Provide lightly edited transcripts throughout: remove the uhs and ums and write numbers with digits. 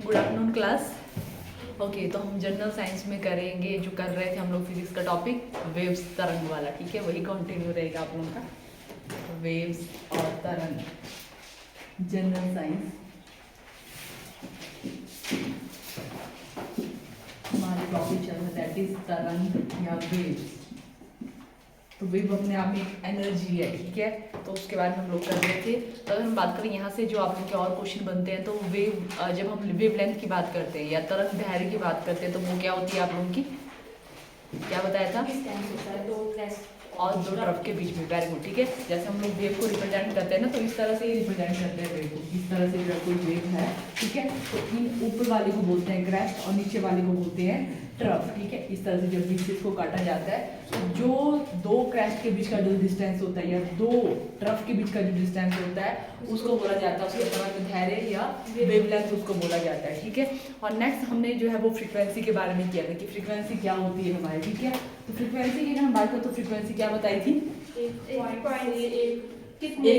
Good afternoon class. Okay, तो हम general science में करेंगे जो कर रहे थे हम लोग फिजिक्स का टॉपिक वेव्स तरंग वाला। ठीक है, वही कंटिन्यू रहेगा आप लोगों का वेव्स और तरंग जनरल साइंस। हमारे टॉपिक चल रहा है दैट इज तरंग या वेव्स। तो वेव अपने आप में एक एनर्जी है, ठीक है, तो उसके बारे में हम लोग कर रहे थे। तो अगर हम बात करें यहाँ से जो आप लोग के और क्वेश्चन बनते हैं, तो वेव जब हम वेव लेंथ की बात करते हैं या तरंग दैर्घ्य की बात करते हैं, तो वो क्या होती है आप लोगों की, क्या बताया था, और दो ट्रफ के बीच में। वेरी गुड, ठीक है। जैसे हम लोग वेव को रिप्रेजेंट करते हैं ना, तो इस तरह से ही रिप्रेजेंट करते हैं वेव को। इस तरह से जो कोई वेव है, ठीक है, तो इन ऊपर वाले को बोलते हैं क्रेस्ट और नीचे वाले को बोलते हैं ट्रफ। ठीक है, इस तरह से जब बीच से इसको काटा जाता है, तो जो दो क्रेस्ट के बीच का जो डिस्टेंस होता है या दो ट्रफ के बीच का जो डिस्टेंस होता है, उसको बोला जाता है, उसके तरंग दैर्घ्य या वेवलेंथ उसको बोला जाता है। ठीक है, और नेक्स्ट हमने जो है वो फ्रीक्वेंसी के बारे में किया था कि फ्रीक्वेंसी क्या होती है हमारी। ठीक है, तो फ्रीक्वेंसी की अगर हम बात करें तो फ्रीक्वेंसी क्या बताई थी, एक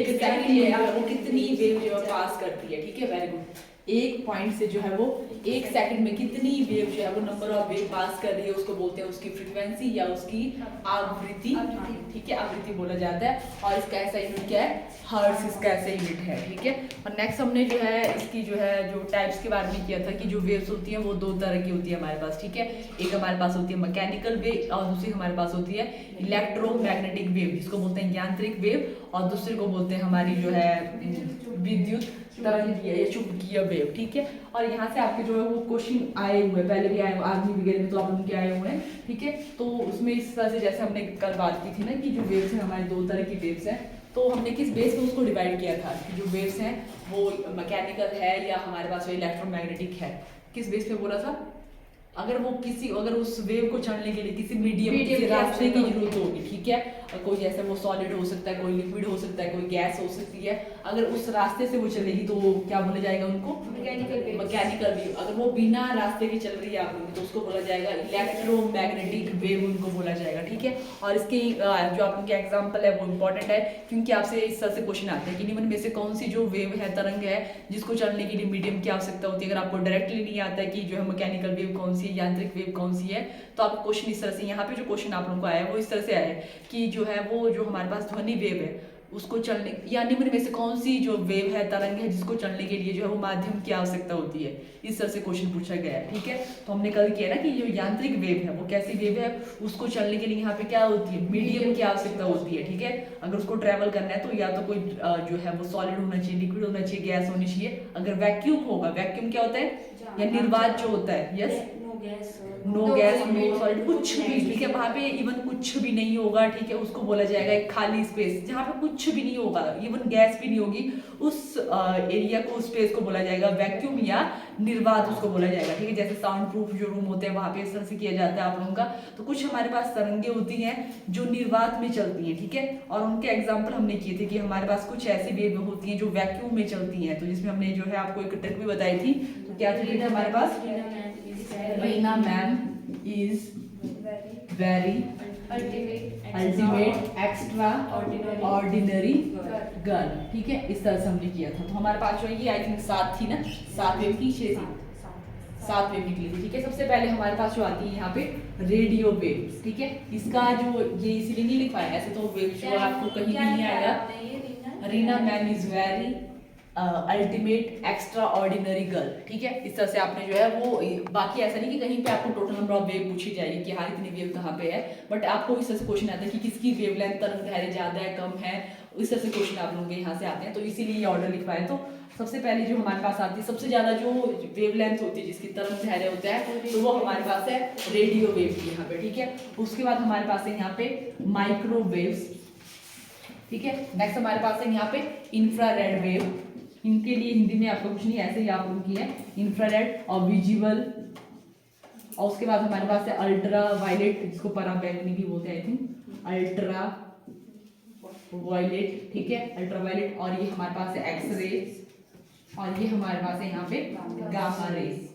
सेकंड में वो कितनी वेव जो है पास करती है। ठीक है, वेरी गुड। एक पॉइंट से जो है वो एक सेकंड में कितनी वेव जो है वो नंबर ऑफ वेव पास कर रही है, उसको बोलते हैं उसकी फ्रीक्वेंसी या उसकी आवृत्ति। ठीक है, आवृत्ति बोला जाता है। और इसका ऐसा यूनिट क्या है, हर्ट्ज इसका ऐसा यूनिट है। ठीक है, और नेक्स्ट हमने जो है इसकी जो है जो टाइप्स के बारे में किया था कि जो वेव्स होती हैं वो दो तरह की होती है हमारे पास। ठीक है, एक हमारे पास होती है मैकेनिकल वेव और दूसरी हमारे पास होती है इलेक्ट्रोमैग्नेटिक वेव, जिसको बोलते हैं यांत्रिक वेव, और दूसरे को बोलते हैं हमारी जो है विद्युत तरंगीय या चुंबकीय वेव। ठीक है, और यहाँ से आपके जो है वो क्वेश्चन आए हुए, पहले भी आए हुए, आर्मी वगैरह में तो आप लोग के आए हुए हैं। ठीक है, तो उसमें इस तरह से जैसे हमने कल बात की थी ना कि जो वेव्स हैं हमारे दो तरह की वेव्स हैं, तो हमने किस बेस पे उसको डिवाइड किया था कि जो वेव्स हैं वो मैकेनिकल है या हमारे पास इलेक्ट्रोमैग्नेटिक है। किस बेस पे बोला था, अगर उस वेव को चढ़ने के लिए किसी मीडियम किसी रास्ते की जरूरत होगी। ठीक है, कोई जैसे वो सॉलिड हो सकता है, कोई लिक्विड हो सकता है, कोई गैस हो सकती है, अगर उस रास्ते से वो चलेगी तो क्या बोला जाएगा उनको, मैकेनिकल वेव। अगर वो बिना रास्ते के चल रही है आप तो उसको बोला जाएगा इलेक्ट्रोमैग्नेटिक वेव, उनको बोला जाएगा। ठीक है, और इसके जो आप लोग के एग्जाम्पल है वो इंपॉर्टेंट है, क्योंकि आपसे इस तरह से क्वेश्चन आते हैं कि निम्न में से कौन सी जो वेव है, तरंग है, जिसको चलने के लिए मीडियम की आवश्यकता होती है। अगर आपको डायरेक्टली नहीं आता है कि जो है मैकेनिकल वेव कौन सी है, यांत्रिक वेव कौन सी है, तो आप क्वेश्चन इस तरह से, यहाँ पे जो क्वेश्चन आप लोगों को आया है वो इस तरह से आया है कि जो है वो जो हमारे पास ध्वनि वेव है उसको चलने या निम्न में से कौन सी जो वेव है, तरंग है, जिसको चलने के लिए जो है वो माध्यम की आवश्यकता होती है। इस तरह से क्वेश्चन पूछा गया है। ठीक है, तो हमने कल किया ना कि जो यांत्रिक वेव है वो कैसी वेव है, उसको चलने के लिए यहाँ पे क्या होती है, मीडियम की आवश्यकता होती है। ठीक है, अगर उसको ट्रेवल करना है तो या तो कोई जो है वो सॉलिड होना चाहिए, लिक्विड होना चाहिए, गैस होनी चाहिए। अगर वैक्यूम होगा, वैक्यूम क्या होता है या निर्वात जो होता है, yes, no gas no solid, कुछ भी। ठीक है, वहां पे इवन कुछ भी नहीं होगा। ठीक है, उसको बोला जाएगा एक खाली स्पेस जहाँ पे कुछ भी नहीं होगा, इवन गैस भी नहीं होगी, उस एरिया को, उस स्पेस को बोला जाएगा वैक्यूम या निर्वात उसको बोला जाएगा। ठीक है, जैसे साउंड प्रूफ जो रूम होते हैं वहां पे इस तरह से किया जाता है आप लोगों का। तो कुछ हमारे पास तरंगे होती हैं जो निर्वात में चलती हैं। ठीक है, और उनके एग्जाम्पल हमने किए थे कि हमारे पास कुछ ऐसी वेव होती हैं जो वैक्यूम में चलती हैं। तो जिसमें हमने जो है आपको एक ट्रिक भी बताई थी, तो क्या ट्रिक है हमारे पास, Reena ma'am is very ultimate extra ordinary girl. ठीक है, इस तरह से हमने किया था। तो हमारे पास जो है ये आई थिंक 7 थी ना, 7 वेव की 6 थी, 7 वेव निकली थी। ठीक है, सबसे पहले हमारे पास जो आती है यहाँ पे रेडियो वेव्स। ठीक है, इसका जो ये इसीलिए नहीं लिखवाया, ऐसे तो वेव जो आपको कहीं भी नहीं आएगा। Reena ma'am is very ultimate extra ordinary girl. ठीक है, इस तरह से आपने जो है वो, बाकी ऐसा नहीं कि कहीं पे आपको टोटल नंबर ऑफ वेव पूछी जाएगी कि हाँ इतनी वेव कहाँ पे है, बट आपको इस तरह से क्वेश्चन आता है कि किसकी वेवलेंथ, तरंग दैर्घ्य ज्यादा है कम है, इस तरह से क्वेश्चन आप लोगों के यहाँ से आते हैं। तो इसीलिए ये ऑर्डर लिखवाए। तो सबसे पहले जो हमारे पास आती है, सबसे ज्यादा जो वेवलेंथ होती है, जिसकी तरंग दैर्घ्य होता है, तो वो हमारे पास है रेडियो वेव की यहाँ पे। ठीक है, उसके बाद हमारे पास है यहाँ पे माइक्रोवेव्स। ठीक है, नेक्स्ट हमारे पास है यहाँ पे इंफ्रारेड वेव। इनके लिए हिंदी में आपको कुछ नहीं, ऐसे ही आप लोगों की है इंफ्रारेड और विजिबल। और उसके बाद हमारे पास है अल्ट्रा वायलेट, जिसको पराबैंगनी भी बोलते हैं आई थिंक, अल्ट्रा वायलेट। ठीक है, अल्ट्रा वायलेट। और ये हमारे पास है एक्स रेज, और ये हमारे पास है यहाँ पे गामा रेज,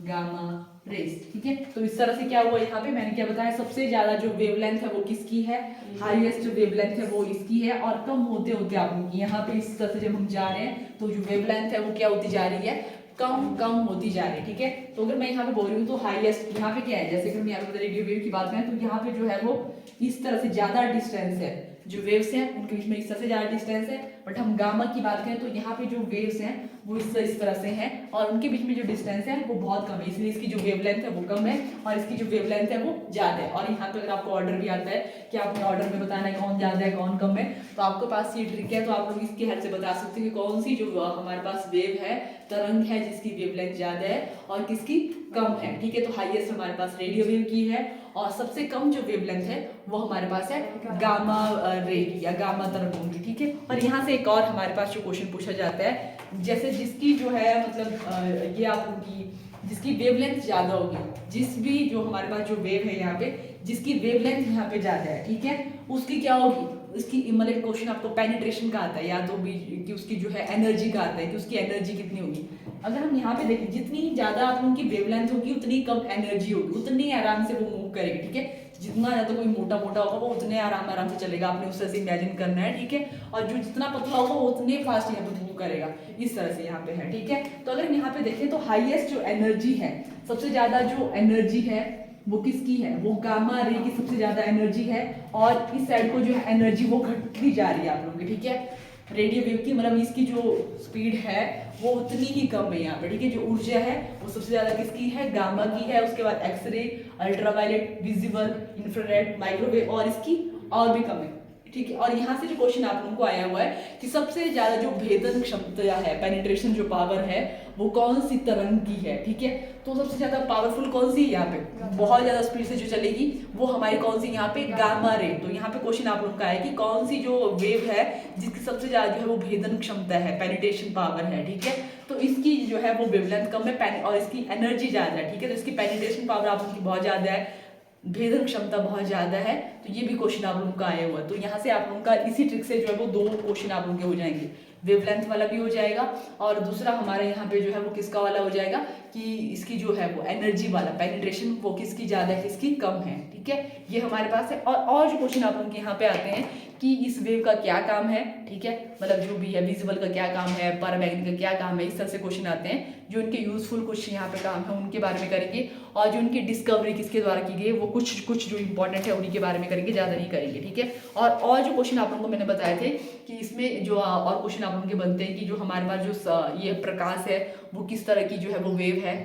गामा रेस। ठीक है, तो इस तरह से क्या हुआ यहाँ पे, मैंने क्या बताया, सबसे ज्यादा जो वेवलेंथ है वो किसकी है, हाईएस्ट वेवलेंथ है वो इसकी है, और कम होते होते आप लोग यहाँ पे इस तरह से जब हम जा रहे हैं तो जो वेवलेंथ है वो क्या होती जा रही है, कम कम होती जा रही है, ठीक है। तो अगर मैं यहाँ पे बोल रही हूँ तो हाईएस्ट यहाँ पे क्या है, जैसे कि हम यहाँ पे रेडियो वेव की बात करें तो यहाँ पे जो है वो इस तरह से ज्यादा डिस्टेंस है, जो वेव्स हैं उनके बीच में इस तरह से ज्यादा डिस्टेंस है। बट हम गामा की बात करें तो यहाँ पे जो वेव्स हैं वो इस तरह से हैं और उनके बीच में जो डिस्टेंस है वो बहुत कम है, इसलिए इसकी जो वेवलेंथ है वो कम है और इसकी जो वेवलेंथ है वो ज्यादा है। और यहाँ पे अगर आपको ऑर्डर भी आता है कि आपने ऑर्डर में बताना है कौन ज्यादा है कौन कम है, तो आपके पास ये ट्रिक है, तो आप लोग इसके हेल्प से बता सकते हैं कि कौन सी जो हमारे पास वेव है, तरंग है जिसकी वेवलेंथ ज्यादा है और किसकी कम है, ठीक है। तो हाईएस्ट हमारे पास रेडियो वेव की है और सबसे कम जो वेवलेंथ है वो हमारे पास है गामा रे की या गामा तरंगों की, ठीक है। और यहाँ से एक और हमारे पास जो क्वेश्चन पूछा जाता है, जैसे जिसकी जो है मतलब ये आप उनकी जिसकी वेवलेंथ ज्यादा होगी, जिस भी जो हमारे पास जो वेव है यहाँ पे जिसकी वेवलेंथ यहाँ पे ज्यादा है, ठीक है, उसकी क्या होगी, उसकी मतलब क्वेश्चन आपको पेनिट्रेशन का आता है या तो भी कि उसकी जो है एनर्जी का आता है कि उसकी एनर्जी कितनी होगी। अगर हम यहाँ पे देखें जितनी ज्यादा आप उनकी वेवलेंथ होगी उतनी कम एनर्जी होगी, उतनी आराम से वो मूव करेगी, ठीक है। जितना ज्यादा कोई मोटा मोटा होगा वो उतने आराम से चलेगा, आपने उस तरह से इमेजिन करना है, ठीक है। और जो जितना पतला होगा वो उतने फास्ट यहाँ पे मूव करेगा, इस तरह से यहाँ पे है, ठीक है। तो अगर हम यहाँ पे देखें तो हाईएस्ट जो एनर्जी है, सबसे ज्यादा जो एनर्जी है वो किसकी है, वो गामा रे की सबसे ज्यादा एनर्जी है और इस साइड को जो है एनर्जी वो घटती जा रही है आप लोगों की, ठीक है। रेडियो वेव की मतलब इसकी जो स्पीड है वो उतनी ही कम है यहाँ पे, ठीक है। जो ऊर्जा है वो सबसे ज्यादा किसकी है, गामा की है, उसके बाद X-ray, ultraviolet, visible, infrared, microwave और इसकी और भी कम है, ठीक है। और यहाँ से जो क्वेश्चन आप लोगों को आया हुआ है कि सबसे ज्यादा जो भेदन क्षमता है, पेनिट्रेशन जो पावर है वो कौन सी तरंग की है, ठीक है। तो सबसे ज्यादा पावरफुल कौन सी है यहाँ पे, बहुत ज्यादा स्पीड से जो चलेगी वो हमारी कौन सी यहाँ पे, गामा रे। तो यहाँ पे क्वेश्चन आप लोगों का है कि कौन सी जो वेव है जिसकी सबसे ज्यादा जो है वो भेदन क्षमता है, पेनिट्रेशन पावर है, ठीक है। तो इसकी जो है वो वेवलेंथ कम है और इसकी एनर्जी ज्यादा है, ठीक है। तो इसकी पेनिट्रेशन पावर आप लोगों की बहुत ज्यादा है, भेदन क्षमता बहुत ज्यादा है। तो ये भी क्वेश्चन आप लोगों का आया हुआ है। तो यहाँ से आप लोगों का इसी ट्रिक से जो है वो दो क्वेश्चन आप लोगों के हो जाएंगे, वेवलेंथ वाला भी हो जाएगा और दूसरा हमारे यहाँ पे जो है वो किसका वाला हो जाएगा कि इसकी जो है वो एनर्जी वाला, पेनिट्रेशन वो किसकी ज्यादा है किसकी कम है, ठीक है। ये हमारे पास है। और जो क्वेश्चन आप लोगों के यहाँ पे आते हैं कि इस वेव का क्या काम है, ठीक है, मतलब जो भी है विजिबल का क्या काम है, पैरामैग्नेटिक का क्या काम है, इस तरह से क्वेश्चन आते हैं। जो इनके यूजफुल कुछ यहाँ पे काम है उनके बारे में करेंगे और जो उनकी डिस्कवरी किसके द्वारा की गई वो कुछ जो इंपॉर्टेंट है उन्हीं के बारे में करेंगे, ज्यादा नहीं करेंगे, ठीक है। और जो क्वेश्चन आप लोगों को मैंने बताए थे कि इसमें जो और क्वेश्चन आप लोगों के बनते हैं कि जो हमारे पास जो ये प्रकाश है वो किस तरह की जो है वो वेव है,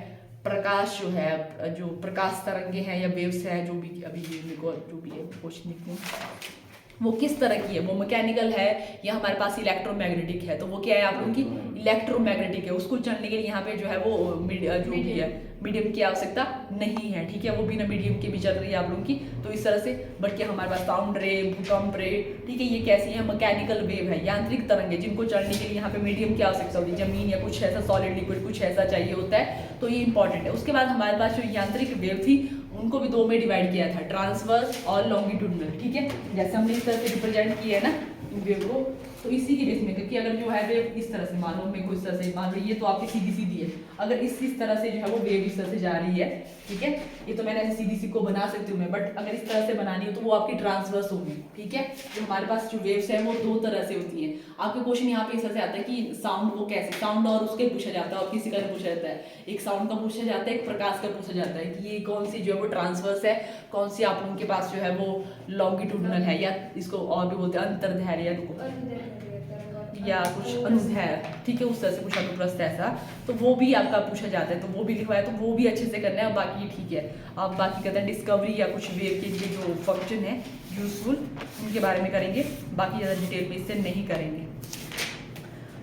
प्रकाश जो है, जो प्रकाश तरंगे हैं या वेव्स हैं, जो भी अभी ये मेरे को जो भी है क्वेश्चन लिखते हैं वो किस तरह की है, वो मैकेनिकल है या हमारे पास इलेक्ट्रोमैग्नेटिक है। तो वो क्या है आप लोगों की इलेक्ट्रोमैग्नेटिक है, उसको चलने के लिए यहाँ पे जो है वो जो भी है मीडियम की आवश्यकता नहीं है, ठीक है। वो बिना मीडियम के भी चल रही है आप लोगों की, तो इस तरह से। बल्कि हमारे पास साउंड रे, भूकंप रे, ठीक है, ये कैसी है, मैकेनिकल वेव है, यांत्रिक तरंग है, जिनको चलने के लिए यहाँ पे मीडियम की आवश्यकता होती है, जमीन या कुछ ऐसा सॉलिड लिक्विड कुछ ऐसा चाहिए होता है, तो ये इंपॉर्टेंट है। उसके बाद हमारे पास जो यांत्रिक वेव थी उनको भी दो में डिवाइड किया था, ट्रांसवर्स और लॉन्गिट्यूडनल, ठीक है। जैसे हमने इस तरह से रिप्रेजेंट किया है ना वेव को, तो इसी के बेस में, क्योंकि अगर जो है वेव इस तरह से मान लो, मेरे को इस तरह से मान लो, ये तो आपकी सीधी सीधी है, अगर इस तरह से जो है वो वेव इस तरह से जा रही है, ठीक है, ये तो मैंने ऐसे सीधी सी को बना सकती हूँ मैं, बट अगर इस तरह से बनानी हो तो वो आपकी ट्रांसवर्स होगी, ठीक है। जो हमारे पास जो वेव्स है वो दो तरह से होती है। आपके क्वेश्चन यहाँ पे इस तरह से आता है कि साउंड वो कैसे, साउंड और उसके पूछा जाता है और किसी का पूछा जाता है, एक साउंड का पूछा जाता है, एक प्रकाश का पूछा जाता है कि ये कौन सी जो है वो ट्रांसवर्स है, कौन सी आप लोगों के पास जो है वो लॉन्गिट्यूडनल है, या इसको और भी बोलते हैं अंतर्दैर्घ्य या कुछ अनुदैर्घ्य, ठीक है, उस तरह से कुछ अनुप्रस्थ ऐसा, तो वो भी आपका पूछा जाता है, तो वो भी लिखवाया, तो वो भी अच्छे से करना है। बाकी ठीक है, आप बाकी कहते हैं डिस्कवरी या कुछ वेव के लिए जो फंक्शन है यूजफुल उनके बारे में करेंगे, बाकी ज़्यादा डिटेल में इससे नहीं करेंगे।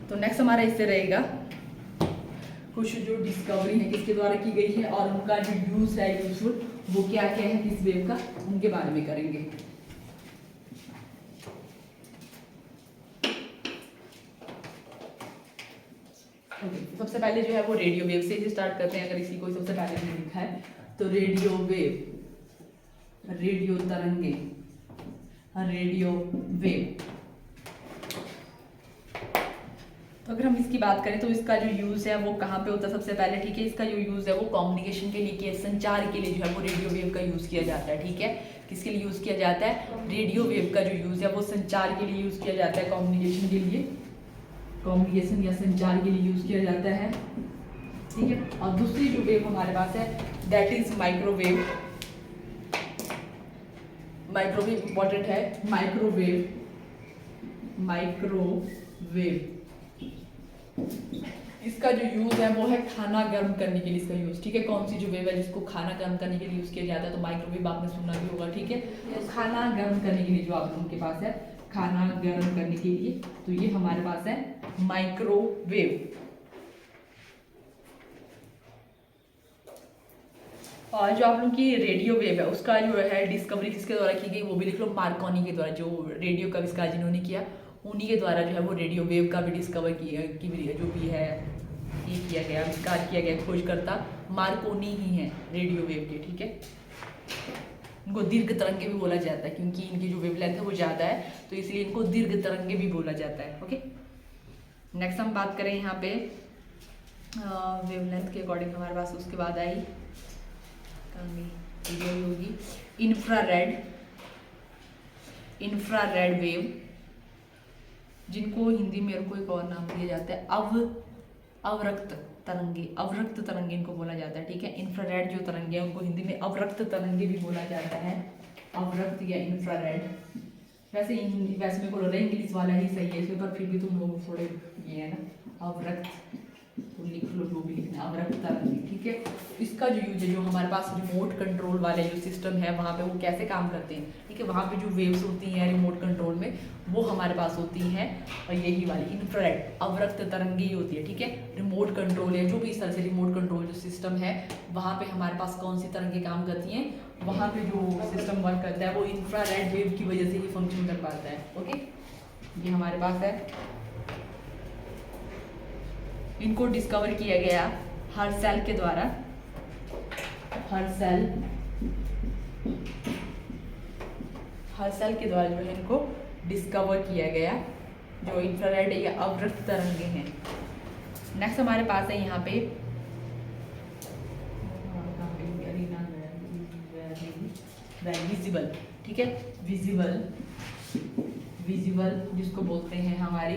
तो नेक्स्ट हमारा इससे रहेगा कुछ जो डिस्कवरी है किसके द्वारा की गई है और उनका जो यूज है यूजफुल वो क्या क्या है किस वेव का, उनके बारे में करेंगे। सबसे पहले जो है वो रेडियो वेव से ही स्टार्ट करते हैं। अगर इसी को सबसे पहले मैंने लिखा है तो रेडियो वेव, रेडियो तरंगे, रेडियो वेव। तो अगर हम इसकी बात करें तो इसका जो यूज है वो कहाँ पे होता है सबसे पहले, ठीक है। इसका जो यूज है वो कम्युनिकेशन के लिए, संचार के लिए जो है वो रेडियो वेव का यूज किया जाता है, ठीक है। किसके लिए यूज किया जाता है, रेडियो वेव का जो यूज है वो संचार के लिए यूज किया जाता है, कम्युनिकेशन के लिए, कम्युनिकेशन या संचार के लिए यूज किया जाता है। ठीक है। और दूसरी जो वेव हमारे पास है that is microwave. Microwave important है। माइक्रोवेव इसका जो यूज है वो है खाना गर्म करने के लिए इसका यूज, ठीक है। कौन सी जो वेव है जिसको खाना गर्म करने के लिए यूज किया जाता है, तो माइक्रोवेव आपने सुना भी होगा, ठीक है। तो खाना गर्म करने के लिए जो आप लोगों के पास है खाना गर्म करने के लिए, तो ये हमारे पास है माइक्रोवेव। और जो आप लोग की रेडियो वेव है उसका जो है डिस्कवरी किसके द्वारा की गई वो भी लिख लो, मार्कोनी के द्वारा। जो रेडियो का आविष्कार जिन्होंने किया उन्हीं के द्वारा जो है वो रेडियो वेव का भी डिस्कवर किया जो भी है ये किया गया, आविष्कार किया गया। खोजकर्ता मार्कोनी ही है रेडियो वेव के, ठीक है। इनको दीर्घ तरंगे भी बोला जाता है क्योंकि इनकी जो वेवलेंथ है वो ज़्यादा है, तो इसलिए इनको दीर्घ तरंगे भी बोला जाता है। ओके, नेक्स्ट हम बात करें यहाँ पे वेवलेंथ के अकॉर्डिंग हमारे पास उसके बाद आई होगी इंफ्रारेड वेव, जिनको हिंदी में कोई एक और नाम दिया जाता है अवरक्त तरंगे इनको बोला जाता है, ठीक है। इंफ्रारेड जो तरंगे हैं उनको हिंदी में अवरक्त तरंगे भी बोला जाता है, अवरक्त या इंफ्रारेड। वैसे मेरे को लग रहा है इंग्लिश वाला ही सही है इसमें, पर फिर भी तुम लोग थोड़े ये है ना, अवरक्त तो लिख लो जो भी लिखना, अवरक्त तरंगे, ठीक है। इसका जो यूज है, जो हमारे पास रिमोट कंट्रोल वाले जो सिस्टम है वहाँ पे वो कैसे काम करते हैं, ठीक है। वहाँ पे जो वेव्स होती हैं रिमोट कंट्रोल में वो हमारे पास होती हैं और यही वाली इंफ्रारेड अवरक्त तरंगे ही होती है, ठीक है। रिमोट कंट्रोल है जो भी इस तरह से रिमोट कंट्रोल जो सिस्टम है वहाँ पे हमारे पास कौन सी तरंगे काम करती हैं, वहाँ पे जो सिस्टम वर्क करता है वो इंफ्रारेड वेव की वजह से ही फंक्शन कर पाता है। ओके, ये हमारे पास है। इनको डिस्कवर किया गया हर्सेल के द्वारा, हर्सेल के द्वारा जो है इनको डिस्कवर किया गया, जो इंफ्रारेड या अवरक्त तरंगे हैं। नेक्स्ट हमारे पास है यहाँ पे विजिबल, ठीक है। विजिबल जिसको बोलते हैं हमारी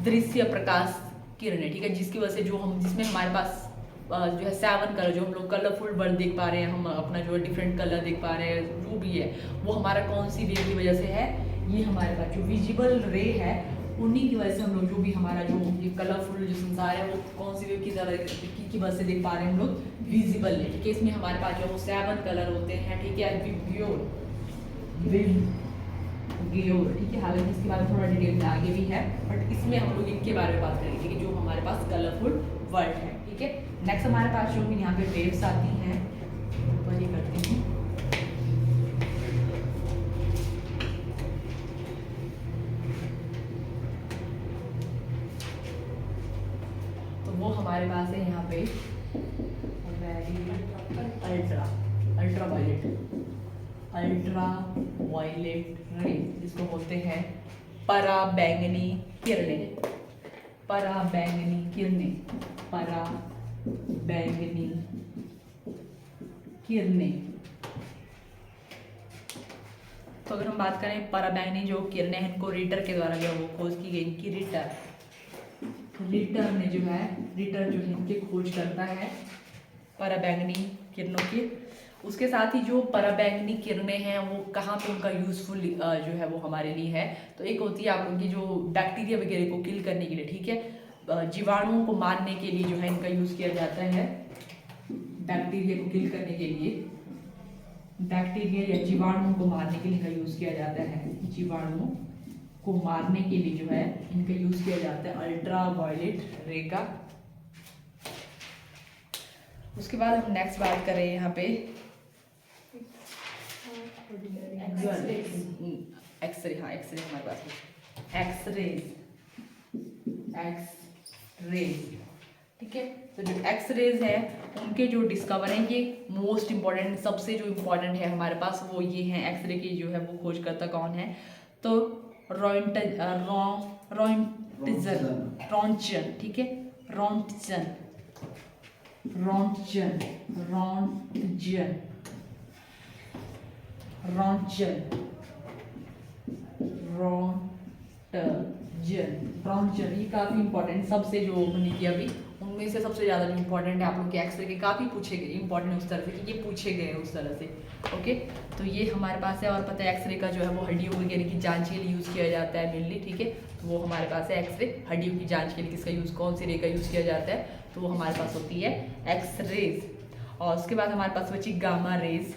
दृश्य प्रकाश किरणें, ठीक है। जिसकी वजह से जिसमें हमारे पास जो है 7 कलर, जो हम लोग कलरफुल वर्ल्ड देख पा रहे हैं, हम अपना जो है डिफरेंट कलर देख पा रहे हैं, जो भी है वो हमारा कौन सी वेव की वजह से है, ये हमारे पास जो विजिबल रे है उन्हीं की वजह से हम लोग जो भी हमारा जो ये कलरफुल जो संसार है वो कौन सी वेव की तरह की वजह से देख पा रहे हैं हम लोग, विजिबल है, ठीक है। इसमें हमारे पास जो 7 कलर होते हैं, ठीक है। गियोर, ठीक है। हालांकि इसके बारे में थोड़ा डिटेल में आगे भी है, बट इसमें हम लोग इनके बारे में बात करेंगे, ठीक है, जो हमारे पास कलरफुल वर्ल्ड है, ठीक है। नेक्स्ट हमारे पास जो यहाँ पे वेव्स आती हैं ऊपर ही करते हैं, तो वो हमारे पास है यहाँ पे अल्ट्रा वायलेट रे, जिसको बोलते हैं पराबैंगनी किरणें, पराबैंगनी किरणें। तो अगर हम बात करें पराबैंगनी जो किरणें हैं इनको रिटर के द्वारा जो वो खोज की गई, इनकी रिटर ने जो है इनकी खोज करता है पराबैंगनी किरणों की। उसके साथ ही जो पराबैंगनी किरणें हैं वो कहाँ पे उनका यूजफुल जो है वो हमारे लिए है, तो एक होती है आप लोगों की जो बैक्टीरिया वगैरह को किल करने के लिए, ठीक है। जीवाणुओं को मारने के लिए जो है इनका यूज किया जाता है, बैक्टीरिया को किल करने के लिए, बैक्टीरिया या जीवाणुओं को मारने के लिए इनका यूज किया जाता है, जीवाणुओं को मारने के लिए जो है इनका यूज किया जाता है अल्ट्रा वायलेट रे का। उसके बाद हम नेक्स्ट बात करें यहाँ पे एक्सरे, हाँ एक्सरे हमारे पास है, एक्सरेज, ठीक है। तो जो एक्सरेज है उनके जो डिस्कवर है ये मोस्ट इम्पॉर्टेंट, सबसे जो इम्पोर्टेंट है हमारे पास वो ये हैं। एक्सरे की जो है वो खोजकर्ता कौन है, तो रॉन्टजन, ठीक है। रॉन्टजन ये काफी इंपॉर्टेंट, सबसे जो हमने किया अभी उनमें उसमें से सबसे ज़्यादा जो इंपॉर्टेंट है आप लोग के एक्सरे के काफ़ी पूछे गए, इंपॉर्टेंट उस तरह से कि ये पूछे गए उस तरह से। ओके, तो ये हमारे पास है। और पता है एक्सरे का जो है वो हड्डियों वगैरह की जांच के लिए यूज़ किया जाता है मेनली, ठीक है। तो वो हमारे पास है एक्सरे, हड्डियों की जांच के लिए किसका यूज़, कौन सी रे का यूज़ किया जाता है, तो वो हमारे पास होती है एक्सरेज। और उसके बाद हमारे पास बची गामा रेज।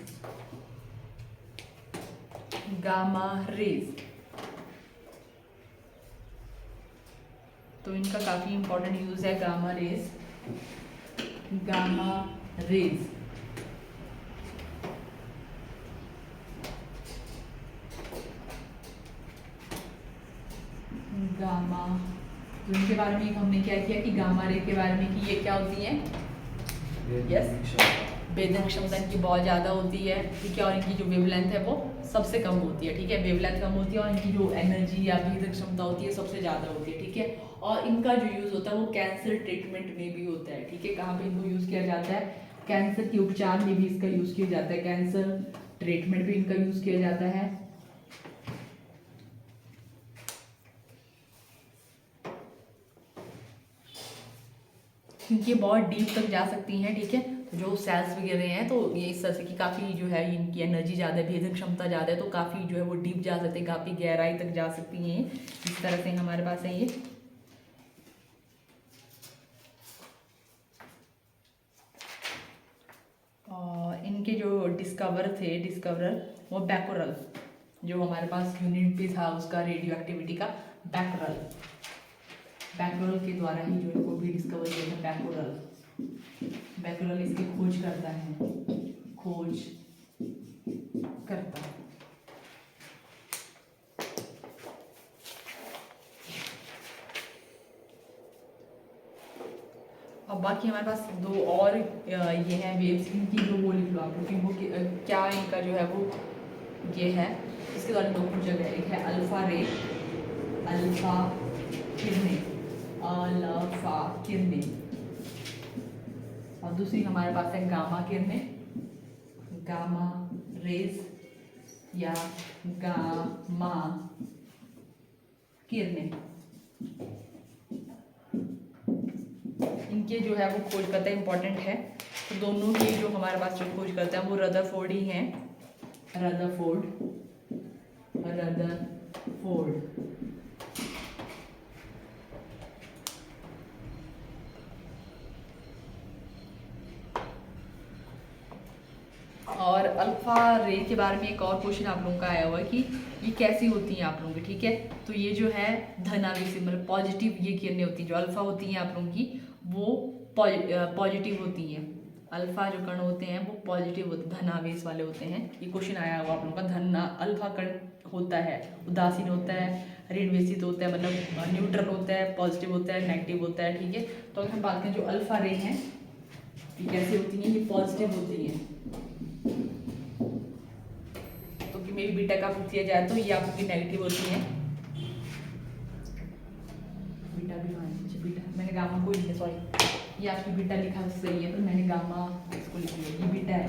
गामा रेज तो इनका काफ़ी इंपॉर्टेंट यूज़ है gamma rays. Gamma rays gamma, तो इनके बारे में हमने क्या किया कि गामा रे के बारे में कि ये क्या होती है, यस, भेदन क्षमता इनकी बहुत ज़्यादा होती है, ठीक है। और इनकी जो वेवलेंथ है वो सबसे कम होती है, ठीक है। वेवलेंथ कम होती है और इनकी जो एनर्जी या भेदन क्षमता होती है सबसे ज़्यादा होती है, ठीक है। और इनका जो यूज़ होता है वो कैंसर ट्रीटमेंट में भी होता है, ठीक है। कहाँ पे इनको यूज़ किया जाता है, कैंसर के उपचार में भी इसका यूज़ किया जाता है, कैंसर ट्रीटमेंट भी इनका यूज़ किया जाता है। क्योंकि ये बहुत डीप तक जा सकती हैं, ठीक है। तो जो सेल्स वगैरह हैं तो ये इस तरह से कि काफ़ी जो है इनकी एनर्जी ज़्यादा है, भेदन क्षमता ज़्यादा है, तो काफ़ी जो है वो डीप जा सकते हैं, काफ़ी गहराई तक जा सकती हैं। इस तरह से हमारे पास है ये। और इनके जो डिस्कवरर वो बैकोरल, जो हमारे पास यूनिट भी था उसका रेडियो एक्टिविटी का, बैकोरल के द्वारा ही जो इनको भी डिस्कवर किया था। बैकोरल इसकी खोज करता है, अब बाकी हमारे पास दो और ये हैं वेव्स, इनकी जो वो लिख लो आप लोग, वो क्या इनका जो है वो ये है, इसके द्वारा दो पूछा गया। एक है अल्फा रे, अल्फा किरणें, और दूसरी हमारे पास है गामा किरणें, गामा रेज या गामा किरणें। इनके जो है वो खोज करता है, इंपॉर्टेंट है। तो दोनों ही जो हमारे पास जो खोज करते हैं वो रदरफोर्ड ही हैं, रदरफोर्ड। और अल्फा रे के बारे में एक और क्वेश्चन आप लोगों का आया हुआ है कि ये कैसी होती हैं आप लोगों की, ठीक है। तो ये जो है धनावेशी मतलब पॉजिटिव ये किरणें होती हैं, जो अल्फा होती हैं आप लोगों की वो पॉजिटिव होती हैं। अल्फा जो कण होते हैं वो पॉजिटिव होते, धनावेश वाले होते हैं। ये क्वेश्चन आया हुआ आप लोगों का। अल्फा कण होता है उदासीन होता है, ऋणवेशित होता है, मतलब न्यूट्रल होता है, पॉजिटिव होता है, नेगेटिव होता है, ठीक है। तो अगर हम बात करें जो अल्फा रे हैं ये कैसे होती हैं, ये पॉजिटिव होती हैं। तो कि मेरी बीटा का पूछ दिया जाए तो ये आपकी नेगेटिव होती है। बीटा भी बीटा मैंने गामा को लिखा, सॉरी ये आपकी बीटा लिखा सही है, तो मैंने गामा इसको लिख लिया, ये बीटा है।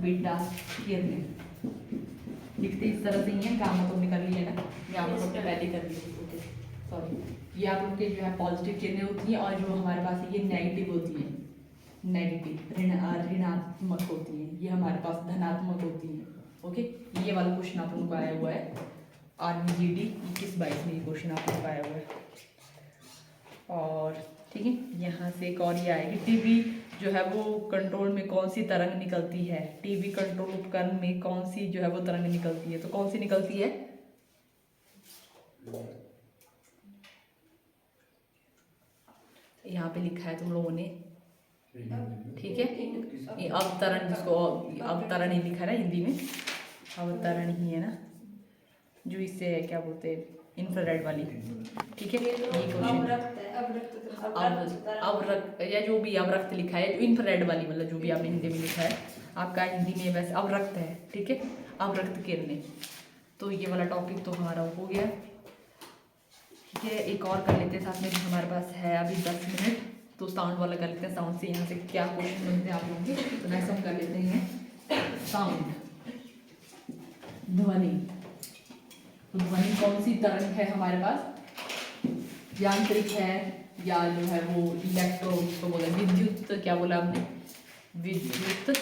बीटा किरणें लिखते इस तरह से ही है। गामा तो निकल लिया ना, गामा तो पहले कर लिया, ओके सॉरी। ये आप लोग के जो है पॉजिटिव किरणें होती हैं, और जो हमारे पास ये नेगेटिव होती हैं, नेगेटिव ऋणात्मक होती हैं, ये हमारे पास धनात्मक होती हैं, ओके। ये वाला क्वेश्चन आप लोगों को आया हुआ है RVGD 21-22 में, ये क्वेश्चन आप लोगों को आया हुआ है। और ठीक है, यहाँ से एक और ये आएगी, टीबी जो है वो कंट्रोल में कौन सी तरंग निकलती है, टीबी कंट्रोल उपकरण में कौन सी जो है वो तरंग निकलती है, तो कौन सी निकलती है, यहाँ पे लिखा है तुम लोगों ने, ठीक है। अवतरण, जिसको अवतरण ही लिखा है ना हिंदी में, अवतरण ही है ना, जो इससे क्या बोलते हैं इंफ्रारेड वाली, ठीक है। ये क्वेश्चन अवरक्त या जो भी अवरक्त लिखा है, जो इंफ्रारेड वाली मतलब जो भी आपने हिंदी में लिखा है, आपका हिंदी में वैसे अवरक्त है, ठीक है, अवरक्त किरणें। तो ये वाला टॉपिक तो हमारा हो गया, ठीक है। एक और कर लेते हैं साथ में, हमारे पास है अभी 10 मिनट, तो साउंड वाला कर लेते हैं। साउंड से यहाँ से क्या क्वेश्चन बनते हैं आप लोगों के, तो नेक्स्ट हम कर लेते हैं साउंड, ध्वनि। तो ध्वनि कौन सी तरंग है हमारे पास, यांत्रिक है या जो है वो इलेक्ट्रो उसको बोला विद्युत, क्या बोला हमने, विद्युत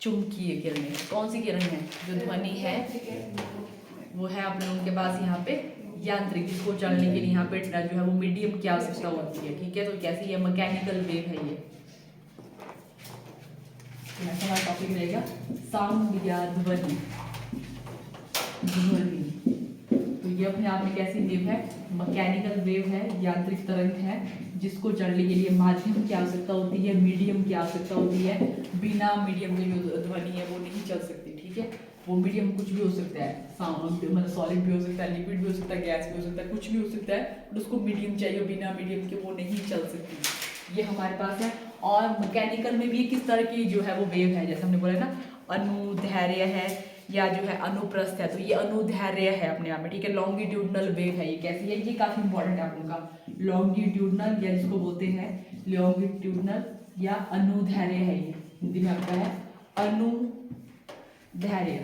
चुंबकीय किरणें। कौन सी किरण है? जो ध्वनि है वो है अपने उनके पास यहाँ पे यांत्रिक, जिसको चलने के लिए यहाँ पे जो है वो मीडियम की आवश्यकता होती है, ठीक है। तो कैसी है? मैकेनिकल वेव है ये। हमारा टॉपिक रहेगा साउंड या ध्वनि। ध्वनि तो ये अपने आप में कैसी वेव है? मैकेनिकल वेव है, यांत्रिक तरंग है, जिसको चलने के लिए माध्यम की आवश्यकता होती है, मीडियम की आवश्यकता होती है। बिना मीडियम के जो ध्वनि है वो नहीं चल सकती, ठीक है। वो मीडियम कुछ भी हो सकता है, साउंड मतलब सॉलिड भी हो सकता है, लिक्विड भी हो सकता है, गैस भी हो सकता है, कुछ भी हो सकता है, बट उसको मीडियम चाहिए, बिना मीडियम के वो नहीं चल सकती। ये हमारे पास है। और मैकेनिकल में भी किस तरह की जो है वो वेव है, जैसे हमने बोला ना, अनुदैर्घ्य है या जो है अनुप्रस्थ है, तो ये अनुदैर्घ्य है अपने आप में, ठीक है। लॉन्गिट्यूडनल वेव है, ये कैसी है? ये काफी इंपॉर्टेंट है आप लोगों का। लॉन्गिट्यूडनल या जिसको बोलते हैं लॉन्गिट्यूडनल या अनुदैर्घ्य है, ये हिंदी में आपका है अनुदैर्घ्य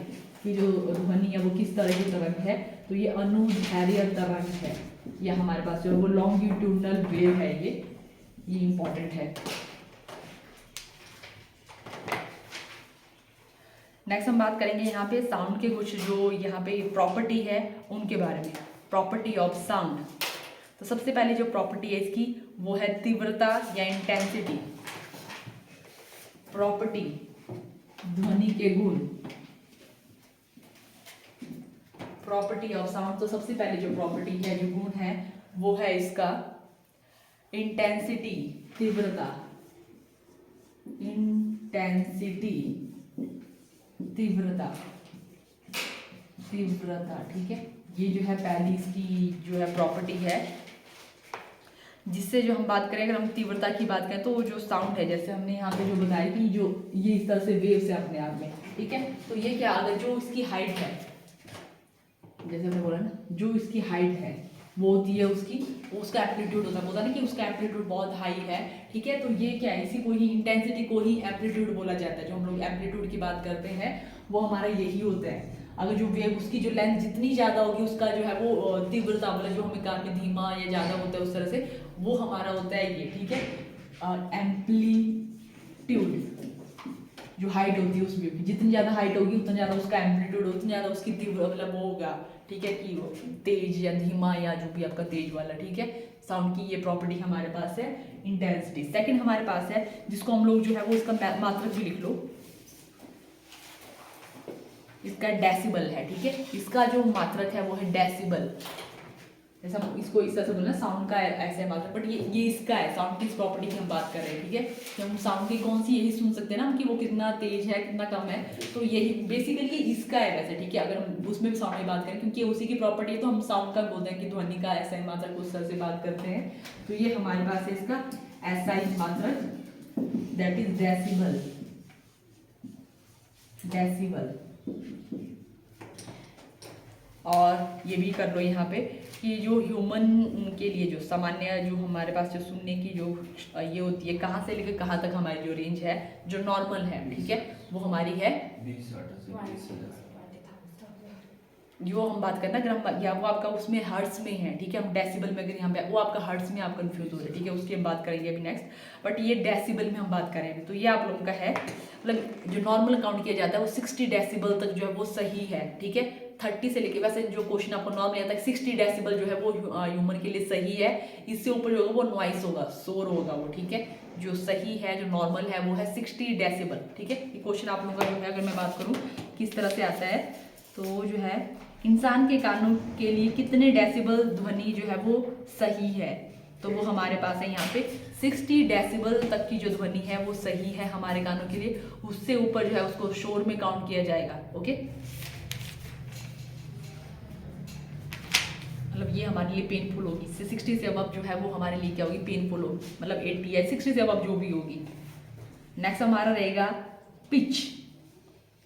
की जो ध्वनि है वो किस तरह की तरंग है? तो ये अनुदैर्घ्य तरंग है। ये हमारे पास जो है वो लॉन्गिट्यूडनल वेव है, ये इंपॉर्टेंट है। नेक्स्ट हम बात करेंगे यहाँ पे साउंड के कुछ जो यहाँ पे प्रॉपर्टी है उनके बारे में। Property of sound. तो सबसे पहले जो प्रॉपर्टी है इसकी वो है तीव्रता या इंटेंसिटी। प्रॉपर्टी, ध्वनि के गुण। प्रॉपर्टी ऑफ साउंड, तो सबसे पहले जो प्रॉपर्टी है, जो गुण है, वो है इसका इंटेंसिटी, तीव्रता। इंटेंसिटी, तीव्रता, तीव्रता, ठीक है। ये जो है पहली इसकी जो है प्रॉपर्टी है, जिससे जो हम बात करें, अगर हम तीव्रता की बात करें तो जो साउंड है, जैसे हमने यहाँ पे जो बताया कि जो ये इस तरह से वेव्स है अपने आप में, ठीक है। तो ये क्या, अगर जो इसकी हाइट है, जैसे हमने बोला ना, जो इसकी हाइट है वो होती है उसकी, उसका एम्पलीट्यूड होता है ना कि उसका एम्पलीट्यूड बहुत हाई है, ठीक है। तो ये क्या है, इसी को ही इंटेंसिटी को ही एम्पलीट्यूड बोला जाता है। जो हम लोग एम्पलीट्यूड की बात करते हैं वो हमारा यही होता है। अगर जो वेव उसकी जो लेंथ जितनी ज़्यादा होगी, उसका जो है वो तीव्रता, मतलब जो हमें कान में धीमा या ज़्यादा होता है उस तरह से, वो हमारा होता है ये, ठीक है। एम्पलीट्यूड, जो हाइट होती है उस वेव की, जितनी ज़्यादा हाइट होगी उतना ज़्यादा उसका एम्पलीट्यूड, उतना ज़्यादा उसकी तीव्र मतलब वो होगा, ठीक है, कि वो तेज या धीमा या जो भी आपका तेज वाला, ठीक है। साउंड की ये प्रॉपर्टी हमारे पास है इंटेंसिटी। सेकंड हमारे पास है, जिसको हम लोग जो है वो इसका मात्रक भी लिख लो, इसका डेसिबल है, ठीक है। इसका जो मात्रक है वो है डेसिबल। जैसे हम इसको इस तरह से बोलना, साउंड का ऐसे मात्रक, बट ये इसका है, साउंड की इस प्रॉपर्टी की हम बात कर रहे हैं, ठीक है। कि हम साउंड की कौन सी, यही सुन सकते हैं ना कि वो कितना तेज है कितना कम है, तो यही बेसिकली इसका है वैसे, ठीक है। अगर हम उसमें भी साउंड की बात करें, क्योंकि उसी की प्रॉपर्टी है, तो हम साउंड का बोलते हैं कि ध्वनि का ऐसा ही मात्रक, उस तरह से बात करते हैं। तो ये हमारे पास है इसका ऐसा ही मात्रक, दैट इज डेसिबल। डेसिबल। और ये भी कर लो यहाँ पे कि जो ह्यूमन के लिए जो सामान्य जो हमारे पास जो सुनने की जो ये होती है, कहाँ से लेकर कहाँ तक हमारी जो रेंज है, जो नॉर्मल है, ठीक है, वो हमारी है, जो हम बात करना ग्राम या वो आपका उसमें हर्ट्स में है, ठीक है। हम डेसिबल में अगर यहाँ पे वो आपका हर्ट्स में आप कंफ्यूज हो रहे हैं, ठीक है, उसकी हम बात करेंगे अभी नेक्स्ट, बट ये डेसिबल में हम बात करेंगे। तो ये आप लोगों का है, मतलब जो नॉर्मल काउंट किया जाता है वो 60 डेसिबल तक जो है वो सही है, ठीक है। 30 से लेके, वैसे जो क्वेश्चन आपको नॉर्मल आता है 60 डेसिबल जो है वो ह्यूमन के लिए सही है। इससे ऊपर जो होगा वो नॉइस होगा, शोर होगा वो, ठीक है। जो सही है, जो नॉर्मल है वो है 60 डेसिबल, ठीक है। ये क्वेश्चन आप लोगों का जो है, अगर मैं बात करूँ किस तरह से आता है, तो जो है इंसान के कानों के लिए कितने डेसिबल ध्वनि जो है वो सही है, तो वो हमारे पास है यहाँ पे 60 डेसिबल तक की जो ध्वनि है वो सही है हमारे कानों के लिए। उससे ऊपर जो है उसको शोर में काउंट किया जाएगा, ओके। मतलब ये हमारे लिए पेनफुल होगी। 60 से अब जो है वो हमारे लिए क्या होगी, पेनफुल होगी, मतलब 80 या 60 से अब जो भी होगी। नेक्स्ट हमारा रहेगा पिच,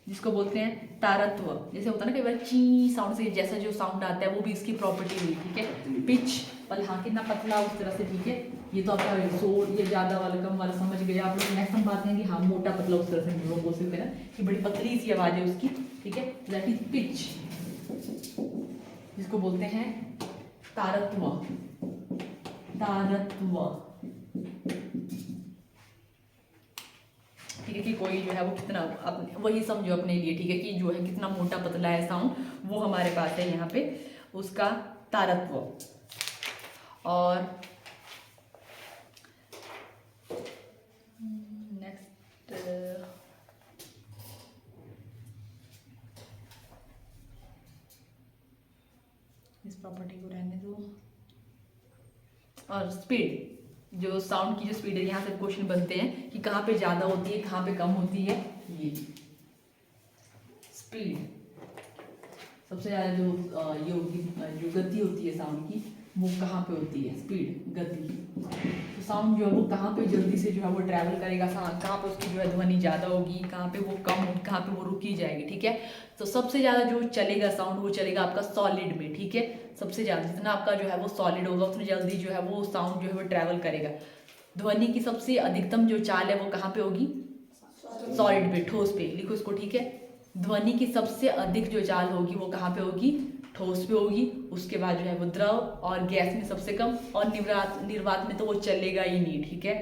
जिसको बोलते हैं तारत्व। जैसे होता है ना कई बार ची साउंड से जैसा जो साउंड आता है वो भी इसकी प्रॉपर्टी हुई, ठीक है। पिच, पर हाँ कितना पतला उस तरह से, ठीक है। ये तो आपका शोर, ये ज़्यादा वाला कम वाला समझ गए आप लोग। नेक्स्ट हम बात करेंगे हाँ मोटा पतला, उस तरह से हम लोग बोल सकते हैं ना कि बड़ी पतली सी आवाज़ है उसकी, ठीक है, दैट इज पिच, जिसको बोलते हैं तारत्व। तारत्व, ठीक है, कि कोई जो है वो कितना, वही समझो अपने लिए, ठीक है, कि जो है कितना मोटा पतला है साउंड, वो हमारे पास है यहाँ पे उसका तारत्व। और नेक्स्ट इस प्रॉपर्टी को रहने दो। और स्पीड, जो साउंड की जो स्पीड है, यहाँ से क्वेश्चन बनते हैं कि कहाँ पे ज़्यादा होती है, कहाँ पे कम होती है। ये स्पीड सबसे ज़्यादा जो ये होगी, जो गति होती है साउंड की, वो कहाँ पे होती है, स्पीड, गति। तो साउंड जो है वो कहाँ पे जल्दी से जो है वो ट्रैवल करेगा, कहाँ पे उसकी जो है ध्वनि ज़्यादा होगी, कहाँ पे वो कम, कहाँ पे वो रुकी जाएगी, ठीक है। तो सबसे ज़्यादा जो चलेगा साउंड, वो चलेगा आपका सॉलिड में, ठीक है। सबसे ज़्यादा जितना आपका जो है वो सॉलिड होगा, उतनी जल्दी जो है वो साउंड जो है वो ट्रैवल करेगा। ध्वनि की सबसे अधिकतम जो चाल है वो कहाँ पे होगी, सॉलिड पे, ठोस पे, लिखो इसको, ठीक है। ध्वनि की सबसे अधिक जो चाल होगी वो कहाँ पे होगी, ठोस पे होगी। उसके बाद जो है वो द्रव और गैस में सबसे कम, और निर्वात में तो वो चलेगा ही नहीं, ठीक है,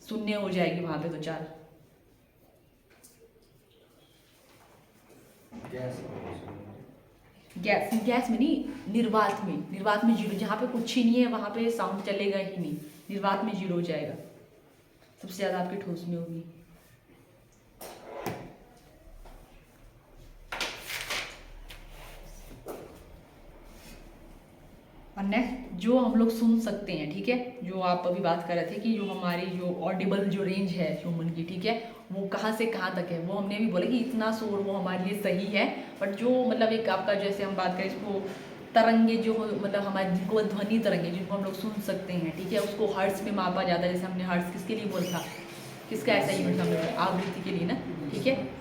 शून्य हो जाएगी वहां पे तो चाल। गैस में नहीं, निर्वात में जीरो, जहाँ पे कुछ ही नहीं है वहां पे साउंड चलेगा ही नहीं, निर्वात में जीरो हो जाएगा। सबसे ज्यादा आपके ठोस में होगी। और नेक्स्ट जो हम लोग सुन सकते हैं, ठीक है, जो आप अभी बात कर रहे थे कि जो हमारी जो ऑडिबल जो रेंज है ह्यूमन की, ठीक है, वो कहाँ से कहाँ तक है, वो हमने भी बोला कि इतना शोर वो हमारे लिए सही है। बट जो मतलब एक आपका, जैसे हम बात करें इसको तरंगे जो मतलब हमारे, जिनको ध्वनि तरंगे जिनको हम लोग सुन सकते हैं, ठीक है, उसको हर्ट्स में मापा जाता है। जैसे हमने हर्ट्स किसके लिए बोला था, किसका ऐसा यूनिट हमने, आवृत्ति के लिए ना, ठीक है।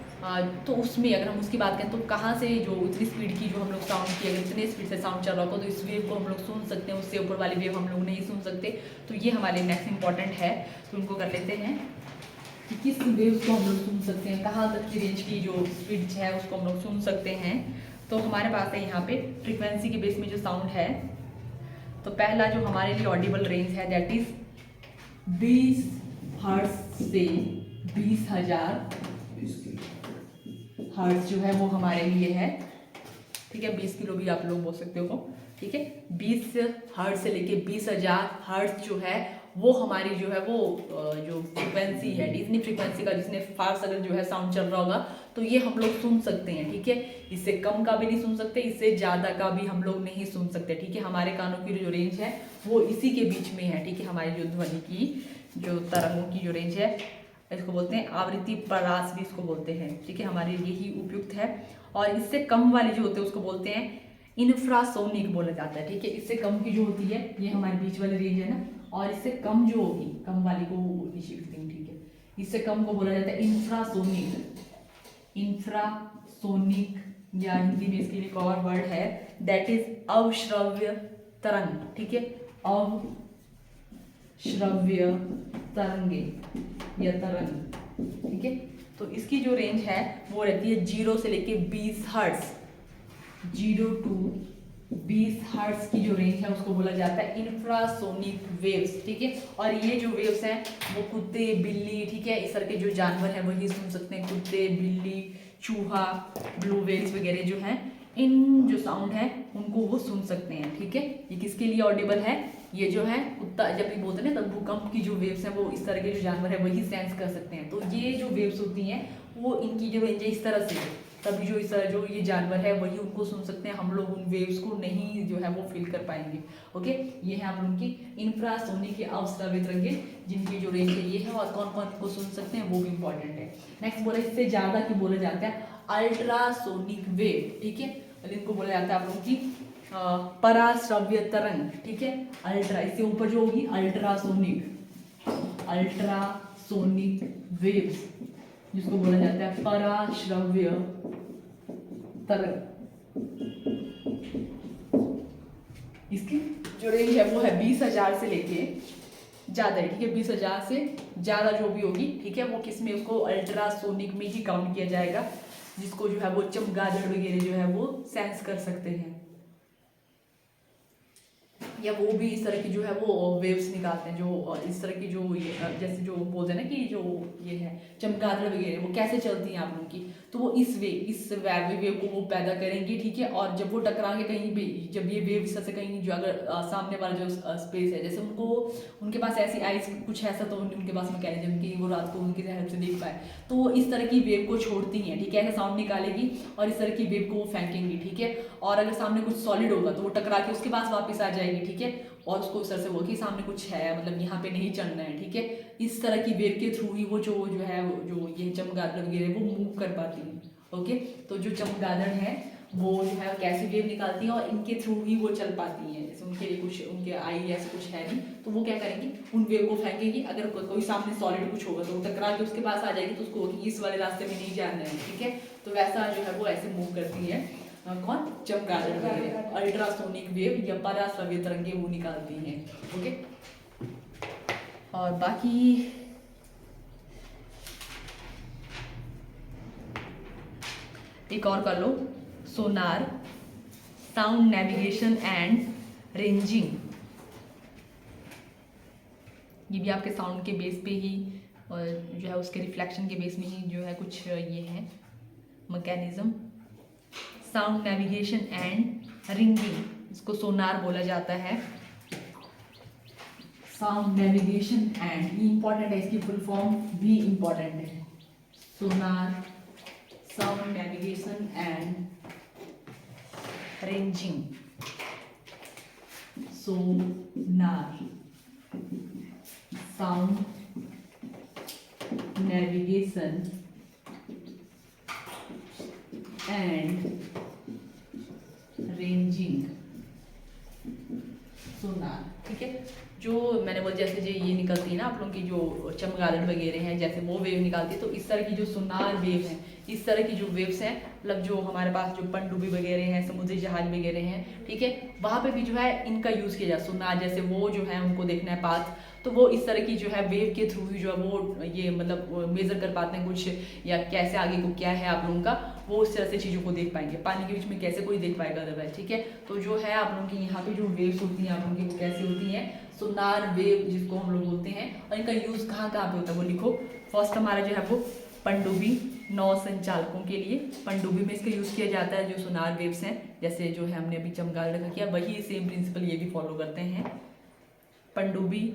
तो उसमें अगर हम उसकी बात करें तो कहाँ से जो इतनी स्पीड की जो हम लोग साउंड की, अगर इतने स्पीड से साउंड चल रहा होगा तो इस वेव को हम लोग सुन सकते हैं, उससे ऊपर वाली वेव हम लोग नहीं सुन सकते। तो ये हमारे नेक्स्ट इंपॉर्टेंट है, तो उनको कर लेते हैं कि किस वेव्स को हम लोग सुन सकते हैं, कहाँ तक की रेंज की जो स्पीड है उसको हम लोग सुन सकते हैं। तो हमारे पास है यहाँ पे फ्रिक्वेंसी के बेस में जो साउंड है, तो पहला जो हमारे लिए ऑडिबल रेंज है दैट इज 20 हर्ट्ज से 20,000 हर्ट्ज जो है वो हमारे लिए है, ठीक है। 20 किलो भी आप लोग बोल सकते हो, ठीक है। 20 हर्ट्ज से लेके 20,000 हर्ट्ज जो है वो हमारी जो है वो जो फ्रिक्वेंसी है, जितनी फ्रिक्वेंसी का जिसने फास्ट अगर जो है साउंड चल रहा होगा तो ये हम लोग सुन सकते हैं, ठीक है। इससे कम का भी नहीं सुन सकते, इससे ज़्यादा का भी हम लोग नहीं सुन सकते, ठीक है। हमारे कानों की जो रेंज है वो इसी के बीच में है, ठीक है। हमारी जो ध्वनि की जो तरंगों की जो रेंज है, इसको बोलते हैं आवृत्ति परास भी इसको बोलते हैं, ठीक है, हमारे लिए ही उपयुक्त है। और इससे कम वाले जो होते हैं उसको बोलते हैं इंफ्रासोनिक बोला जाता है, ठीक है। इससे कम की जो होती है ये हमारी बीच वाली रेंज है ना, और इससे कम जो होगी, कम वाली को नीचे लिखते हैं, ठीक है। इससे कम को बोला जाता है इंफ्रासोनिक, इंफ्रासोनिक, या हिंदी में इसके लिए एक और वर्ड है दैट इज अवश्रव्य तरंग, ठीक है, अवश्रव्य तरंगे या तरंग, ठीक है। तो इसकी जो रेंज है वो रहती है 0 से लेके 20 हर्ट्ज, 0 to 20 हर्ट्ज की जो रेंज है उसको बोला जाता है इंफ्रासोनिक वेव्स, ठीक है। और ये जो वेव्स हैं वो कुत्ते, बिल्ली, ठीक है, इस तरह के जो जानवर हैं वही सुन सकते हैं। कुत्ते, बिल्ली, चूहा, ब्लू व्हेल्स वगैरह जो हैं, इन जो साउंड है उनको वो सुन सकते हैं, ठीक है। ये किसके लिए ऑडिबल है, ये जो है कुत्ता, जब भी बोलते हैं ना, तब भूकंप की जो वेव्स हैं वो इस तरह के जो जानवर है वही सेंस कर सकते हैं। तो ये जो वेव्स होती हैं वो इनकी जो रेंज है इस तरह से, तभी जो इस तरह जो ये जानवर है वही उनको सुन सकते हैं, हम लोग उन वेव्स को नहीं जो है वो फील कर पाएंगे। ओके, ये है आप लोगों की इंफ्रासोनिक या अवश्रव्य तरंगे जिनकी जो रेंज है ये है, और कौन कौन इनको सुन सकते हैं वो भी इंपॉर्टेंट है। नेक्स्ट बोला इससे ज्यादा की बोला जाता है अल्ट्रासोनिक वेव, ठीक है, इनको बोला जाता है आप लोगों की पराश्रव्य तरंग, ठीक है। अल्ट्रा, इससे ऊपर जो होगी अल्ट्रासोनिक, अल्ट्रासोनिक वेव्स जिसको बोला जाता है पराश्रव्य तरंग। इसकी जो रेंज है वो है 20,000 से लेके ज्यादा है, ठीक है। 20,000 से ज्यादा जो भी होगी, ठीक है, वो किस में, उसको अल्ट्रासोनिक में ही काउंट किया जाएगा, जिसको जो है वो चमगादड़ वगैरह जो है वो सेंस कर सकते हैं। या वो भी इस तरह की जो है वो वेव्स निकालते हैं, जो इस तरह की जो ये जैसे जो बोलते हैं ना कि जो ये है चमगादड़ वगैरह वो कैसे चलती हैं आप लोगों की, तो वो इस वेव को वो पैदा करेंगी, ठीक है। और जब वो टकरा के कहीं भी, जब ये वेव इस तरह से कहीं जो अगर सामने वाला जो स्पेस है, जैसे उनको उनके पास ऐसी आइज कुछ ऐसा तो उनके पास मैकेनिज्म कि वो रात को उनकी हेल्प से देख पाए, तो वो इस तरह की वेव को छोड़ती हैं, ठीक है। ऐसा साउंड निकालेगी और इस तरह की वेव को वो फेंकेंगी, ठीक है। और अगर सामने कुछ सॉलिड होगा तो वो टकरा के उसके पास वापस आ जाएगी, ठीक है। और उसको उस तरह से वो कि सामने कुछ है, मतलब यहाँ पे नहीं चढ़ना है, ठीक है। इस तरह की वेव के थ्रू ही वो जो है जो ये चमगादड़ वगैरह वो मूव कर पाती हैं, ओके। तो जो चमगादड़ है वो जो है कैसी वेव निकालती हैं और इनके थ्रू ही वो चल पाती हैं। जैसे उनके लिए कुछ उनके आई ऐसे कुछ है नहीं, तो वो क्या करेंगी, उन वेव को फेंकेंगी। अगर कोई सामने सॉलिड कुछ होगा तो वो टकरा के उसके पास आ जाएगी, तो उसको इस वाले रास्ते में नहीं जाना है, ठीक है। तो वैसा जो है वो ऐसे मूव करती है कौन, चमगादड़ वगैरह। अल्ट्रासोनिक वेव या पराश्रव्य तरंगे वो निकालती हैं, ओके। और बाकी एक और कर लो, सोनार, साउंड नेविगेशन एंड रेंजिंग। ये भी आपके साउंड के बेस पे ही और जो है उसके रिफ्लेक्शन के बेस में ही जो है कुछ ये है mechanism. Sound navigation and ringing, इसको सोनार बोला जाता है। साउंड नेविगेशन एंड, ये इंपॉर्टेंट है, इसकी फुल फॉर्म भी इंपॉर्टेंट है। Sonar, sound navigation and ranging. Sonar, sound navigation and ranging, sonar, ठीक है। जो मैंने बोला जैसे जो ये निकलती है ना आप लोगों की जो चमगादड़ वगैरह हैं, जैसे वो वेव निकालती है, तो इस तरह की जो सोनार वेव है, इस तरह की जो वेव्स हैं, मतलब जो हमारे पास जो पनडुब्बी वगैरह हैं, समुद्री जहाज वगैरह हैं, ठीक है, वहाँ पे भी जो है इनका यूज़ किया जाता है। सोनार जैसे वो जो है उनको देखना है पाथ, तो वो इस तरह की जो है वेव के थ्रू ही जो है वो ये मतलब मेजर कर पाते हैं कुछ, या कैसे आगे को क्या है आप लोगों का, वो उस तरह से चीज़ों को देख पाएंगे। पानी के बीच में कैसे कोई देख पाएगा अदरवाइज, ठीक है। तो जो है आप लोगों की यहाँ पे जो वेव्स होती हैं आप लोगों की वो कैसी होती हैं, सोनार वेव जिसको हम लोग बोलते हैं। और इनका यूज़ कहाँ कहाँ पे होता है वो लिखो। फर्स्ट हमारा जो है वो पनडुब्बी, नौ संचालकों के लिए पनडुब्बी में इसका यूज़ किया जाता है। जो सोनार वेव्स हैं, जैसे जो है हमने अभी चमगादड़ का किया, वही सेम प्रिंसिपल ये भी फॉलो करते हैं। पनडुब्बी,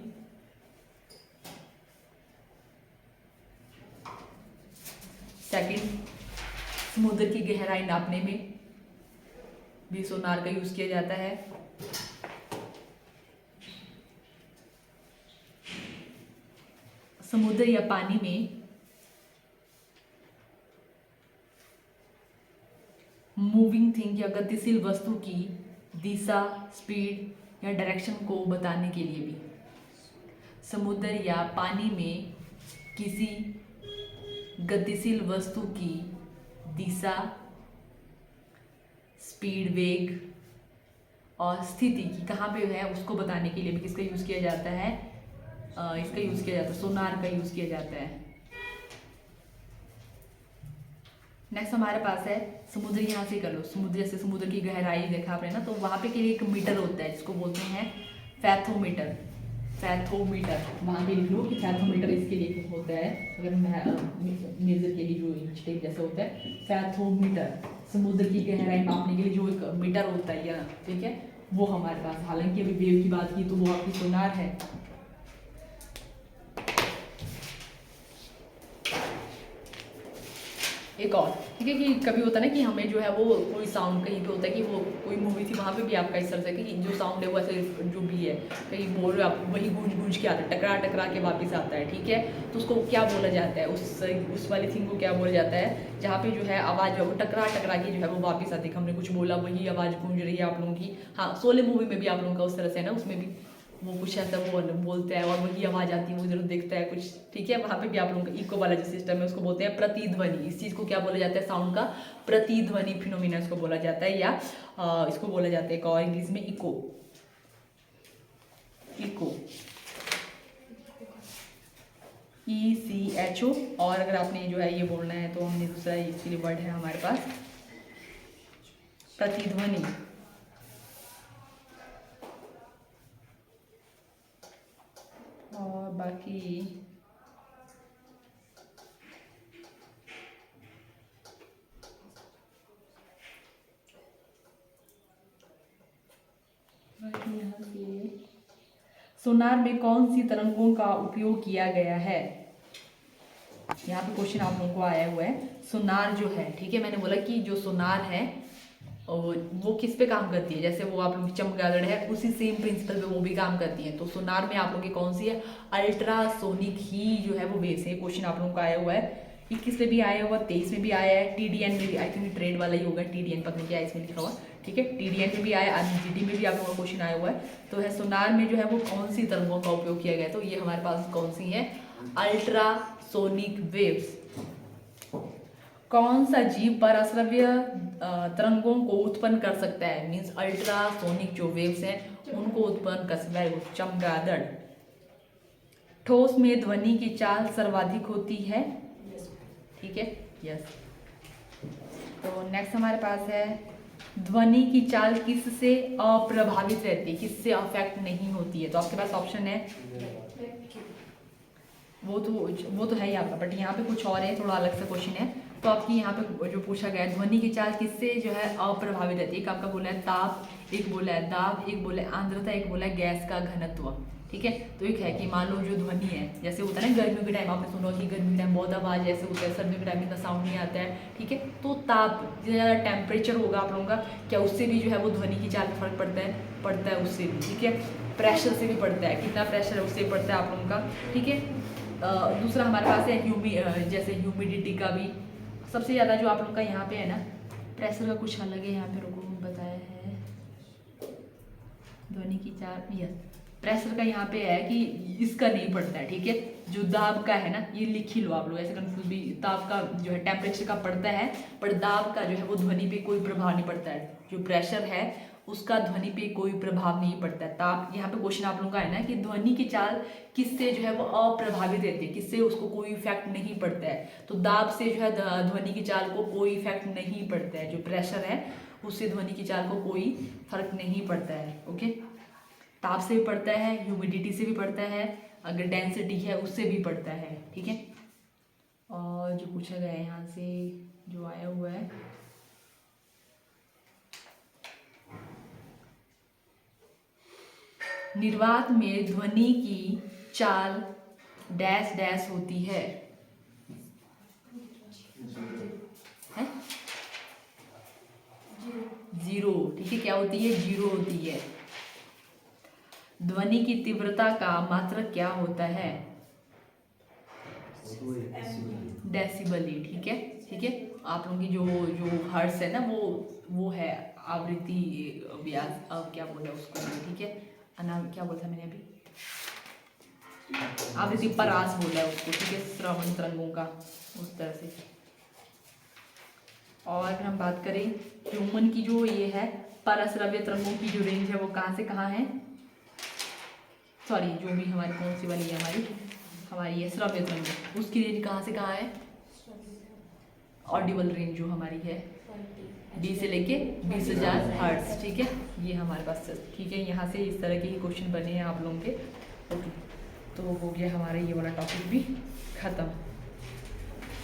सेकंड, समुद्र की गहराई नापने में भी सोनार का यूज किया जाता है। समुद्र या पानी में मूविंग थिंग या गतिशील वस्तु की दिशा, स्पीड या डायरेक्शन को बताने के लिए भी, समुद्र या पानी में किसी गतिशील वस्तु की दिशा, स्पीड, वेग और स्थिति की कहाँ पे है उसको बताने के लिए भी किसका यूज़ किया जाता है, इसका यूज़ किया जाता है, सोनार का यूज़ किया जाता है। नेक्स्ट हमारे पास है समुद्र, यहाँ से कर लो, समुद्र जैसे समुद्र की गहराई देखा आपने ना, तो वहाँ पे के लिए एक मीटर होता है जिसको बोलते हैं फैथोमीटर। फैथोमीटर वहाँ पे लिख लो कि फैथोमीटर इसके लिए होता है, अगर मेजर के लिए जो इंच टेप जैसा होता है, फैथोमीटर समुद्र की गहराई मापने के लिए जो एक मीटर होता है, या ठीक है, वो हमारे पास। हालांकि अभी वेव की बात की तो वो आपकी सोनार है। एक और, ठीक है, कि कभी होता है ना कि हमें जो है वो कोई साउंड कहीं पे होता है कि वो कोई मूवी थी वहाँ पे भी आपका इस तरह से कि जो साउंड है वो ऐसे जो भी है कहीं बोल रहे हो आप, वही गूंज गूंज के आता है, टकरा टकरा के वापस आता है, ठीक है। तो उसको क्या बोला जाता है, उस वाली थिंग को क्या बोला जाता है, जहाँ पे जो है आवाज़ जो है वो टकरा टकरा के जो है वो वापस आती है। हमने कुछ बोला वही आवाज़ गूंज रही है आप लोगों की। हाँ, शोले मूवी में भी आप लोगों का उस तरह से है ना, उसमें भी वो कुछ ऐसा वो बोलता है और वही आवाज़ आती है, वो जरूर देखता है कुछ, ठीक है। वहाँ पे भी आप लोगों का इको वाला जो सिस्टम है उसको बोलते हैं प्रतिध्वनि। इस चीज़ को क्या बोला जाता है, साउंड का प्रतिध्वनि फिनोमिना इसको बोला जाता है, या इसको बोला जाता है एक और इंग्लिश में इको। Eco, ECHO। और अगर आपने जो है ये बोलना है तो हमने दूसरा इसके लिए वर्ड है हमारे पास प्रतिध्वनि। बाकी यहाँ से सोनार में कौन सी तरंगों का उपयोग किया गया है। यहाँ पे क्वेश्चन आप लोगों को आया हुआ है। सोनार जो है, ठीक है, मैंने बोला कि जो सोनार है और वो किस पे काम करती है, जैसे वो आप लोग की चमगादड़ है उसी सेम प्रिंसिपल पे वो भी काम करती है। तो सोनार में आप लोगों की कौन सी है, अल्ट्रासोनिक ही जो है वो वेव्स है। क्वेश्चन आप लोगों को आया हुआ है 21 में भी आया हुआ, 23 में भी आया है, TDN में भी, आई थिंक ट्रेड वाला ही होगा, TDN पता नहीं क्या है इसमें लिखा हुआ, ठीक है, TDN में भी आया, RGD में भी आप लोगों का क्वेश्चन आया हुआ है। तो है सोनार में जो है वो कौन सी तरंगों का उपयोग किया गया, तो ये हमारे पास कौन सी है, अल्ट्रासोनिक वेव्स। कौन सा जीव पराश्रव्य तरंगों को उत्पन्न कर सकता है, मीन्स अल्ट्रासोनिक जो वेव्स हैं उनको उत्पन्न कर सकता है, चमगादड़। ठोस में ध्वनि की चाल सर्वाधिक होती है, ठीक है, यस। तो नेक्स्ट हमारे पास है ध्वनि की चाल किससे अप्रभावित रहती है, किससे अफेक्ट नहीं होती है। तो आपके पास ऑप्शन है, वो तो है ही आपका, बट यहाँ पे कुछ और है, थोड़ा अलग सा क्वेश्चन है। तो आपकी यहाँ पे जो पूछा गया है ध्वनि की चाल किससे जो है अप्रभावित रहती है, एक आपका बोला है ताप, एक बोला है दाब, एक बोला है आर्द्रता, एक बोला है गैस का घनत्व, ठीक है। तो एक है कि मान लो जो ध्वनि है, जैसे होता है ना गर्मियों के टाइम आपने सुना कि गर्मी के टाइम बहुत आवाज ऐसे होता है, सर्दियों के टाइम इतना साउंड नहीं आता है, ठीक है। तो ताप ज़्यादा टेम्परेचर होगा आप लोगों का, क्या उससे भी जो है वो ध्वनि की चाल पर फर्क पड़ता है उससे भी, ठीक है। प्रेशर से भी पड़ता है, कितना प्रेशर है उससे पड़ता है आप लोगों का, ठीक है। दूसरा हमारे पास है जैसे ह्यूमिडिटी का भी सबसे ज़्यादा जो आप लोग का यहाँ पे है ना, प्रेशर का कुछ अलग है यहाँ पे, रुको बताया है ध्वनि की चाल, यस, प्रेशर का यहाँ पे है कि इसका नहीं पड़ता है, ठीक है। जो दाब का है ना, ये लिख ही लो आप लोग, ऐसे कंफ्यूज भी, ताप का जो है टेम्परेचर का पड़ता है, पर दाब का जो है वो ध्वनि पे कोई प्रभाव नहीं पड़ता है। जो प्रेशर है उसका ध्वनि पे कोई प्रभाव नहीं पड़ता है। ताप, यहाँ पे क्वेश्चन आप लोगों का है ना कि ध्वनि की चाल किससे जो है वो अप्रभावित रहती है, किससे उसको कोई इफेक्ट नहीं पड़ता है। तो दाब से जो है ध्वनि की चाल को कोई इफेक्ट नहीं पड़ता है, जो प्रेशर है उससे ध्वनि की चाल को कोई फर्क नहीं पड़ता है, ओके। ताप से भी पड़ता है, ह्यूमिडिटी से भी पड़ता है, अगर डेंसिटी है उससे भी पड़ता है, ठीक है। और जो पूछा गया है यहाँ से जो आया हुआ है, निर्वात में ध्वनि की चाल डैश डैश होती है, जीरो, ठीक है, क्या होती है, जीरो होती है। ध्वनि की तीव्रता का मात्रक क्या होता है, डेसिबल ही, ठीक है, ठीक है। आप लोगों की जो हर्ट्ज है ना वो है आवृत्ति व्यास, अब क्या बोला उसको, ठीक है, क्या बोलता मैंने अभी, आवृत्ति परास बोला है उसको, ठीक है, श्रवण तरंगों का, उस तरह से। और अगर हम बात करें ह्यूमन की जो ये है पराश्रव्य तरंगों की जो रेंज है वो कहाँ से कहाँ है, सॉरी जो भी हमारी कौन सी वाली है, हमारी है श्रव्य तरंग, उसकी रेंज कहाँ से कहाँ है, ऑडिबल रेंज जो हमारी है डी से लेके 20,000 हर्ट्ज, ठीक है, ये हमारे पास, ठीक है। यहाँ से इस तरह के ही क्वेश्चन बने हैं आप लोगों के, ओके। तो हो गया हमारा ये वाला टॉपिक भी खत्म,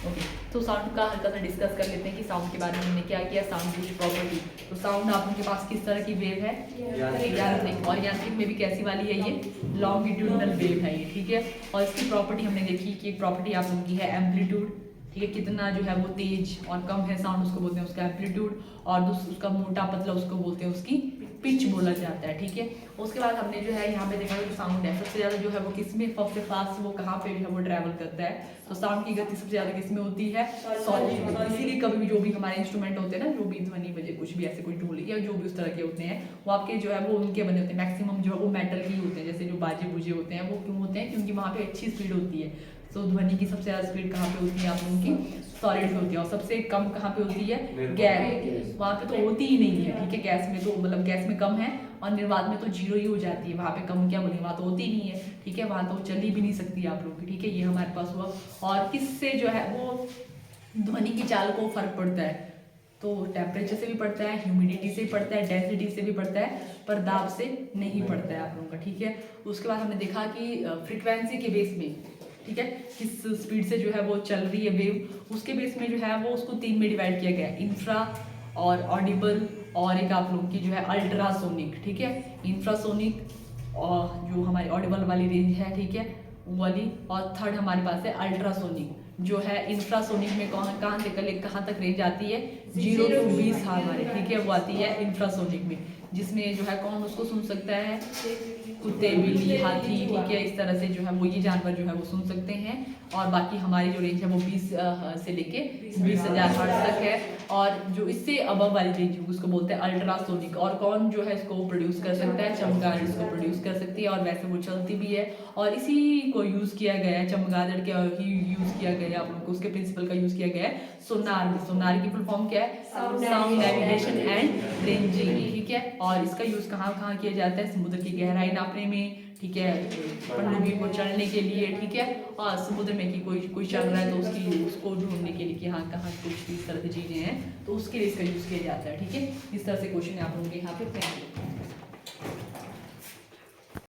ओके। तो साउंड का हल्का सा डिस्कस कर लेते हैं कि साउंड के बारे में हमने क्या किया, साउंड की प्रॉपर्टी। तो साउंड आप लोगों के पास किस तरह की वेव है, यांत्रिक, और यांत्रिक में भी कैसी वाली है, ये लॉन्गिट्यूडनल वेव है ये, ठीक है। और इसकी प्रॉपर्टी हमने देखी कि एक प्रॉपर्टी आप लोगों की है एम्पलीट्यूड, ठीक है, कितना जो है वो तेज और कम है साउंड उसको बोलते हैं उसका एम्पलीट्यूड, और उसका मोटा पतला उसको बोलते हैं उसकी पिच बोला जाता है, ठीक है। उसके बाद हमने जो है यहाँ पे देखा जो साउंड है सबसे ज़्यादा जो है वो किसमें सबसे फास्ट वो कहाँ पे जो है वो ट्रैवल करता है, तो साउंड की गति सबसे ज़्यादा किसमें होती है, सॉलिड में। इसीलिए कभी भी जो भी हमारे इंस्ट्रूमेंट होते हैं ना, जो भी ध्वनि बजे कुछ भी ऐसे कोई टूल या जो भी उस तरह के होते हैं वो आपके जो है वो उनके बने होते हैं, मैक्सिमम जो है वो मेटल के ही होते हैं। जैसे जो बाजे बुजे होते हैं वो क्यों होते हैं, क्योंकि वहाँ पे अच्छी स्पीड होती है। तो ध्वनि की सबसे ज़्यादा स्पीड कहाँ पे होती है आप लोगों की, सॉलिड पे होती है, और सबसे कम कहाँ पे होती है, गैस, वहाँ पे तो होती ही नहीं है, ठीक है। गैस में तो मतलब गैस में कम है, और निर्वात में तो जीरो ही हो जाती है, वहाँ पे कम क्या बोलेंगे, वहाँ तो होती ही नहीं है, ठीक है, वहाँ तो चली भी नहीं सकती आप लोग की, ठीक है। ये हमारे पास हुआ। और किससे जो है वो ध्वनि की चाल को फर्क पड़ता है, तो टेम्परेचर से भी पढ़ता है, ह्यूमिडिटी से भी पढ़ता है, डेंसिटी से भी पढ़ता है, पर दाब से नहीं पढ़ता है आप लोगों का, ठीक है। उसके बाद हमने देखा कि फ्रीक्वेंसी के बेस में, ठीक है, किस स्पीड से जो है वो चल रही है वेव, उसके बेस में जो है वो उसको 3 में डिवाइड किया गया है, इंफ्रा और ऑडिबल और एक आप लोगों की जो है अल्ट्रासोनिक, ठीक है। इंफ्रासोनिक और जो हमारी ऑडिबल वाली रेंज है, ठीक है, वो वाली, और थर्ड हमारे पास है अल्ट्रासोनिक, जो है इंफ्रासोनिक में कहाँ से कहाँ तक रेंज आती है, 0 to 20 हमारे, ठीक है, वो आती है इंफ्रासोनिक में, जिसमें जो है कौन उसको सुन सकता है, कुत्ते, बिल्ली, हाथी, ठीक है, इस तरह से जो है वो ये जानवर जो है वो सुन सकते हैं। और बाकी हमारी जो रेंज है वो 20 से लेके 20,000 हर्ट्ज तक है। और जो इससे अबव वाली रेंज है उसको बोलते हैं अल्ट्रासोनिक। और कौन जो है इसको प्रोड्यूस कर सकता है, चमगादड़ इसको प्रोड्यूस कर सकती है, और वैसे वो चलती भी है। और इसी को यूज़ किया गया है, चमगादड़ का ही यूज़ किया गया है, आप लोगों को उसके प्रिंसिपल का यूज़ किया गया है सोनार में। सोनार की फुल फॉर्म क्या है, साउंड नेविगेशन एंड रेंजिंग, ठीक है। और इसका यूज़ कहाँ कहाँ किया जाता है, समुद्र की गहराई नापने में, ठीक है, पनडुब्बी को चढ़ने के लिए, ठीक है, और समुद्र में कि कोई चल रहा है तो उसको ढूंढने के लिए कि हाँ कहाँ कुछ इस तरह की चीज़ें हैं, तो उसके लिए इसका यूज़ किया जाता है, ठीक है। इस तरह से क्वेश्चन आप लोगों के यहाँ पे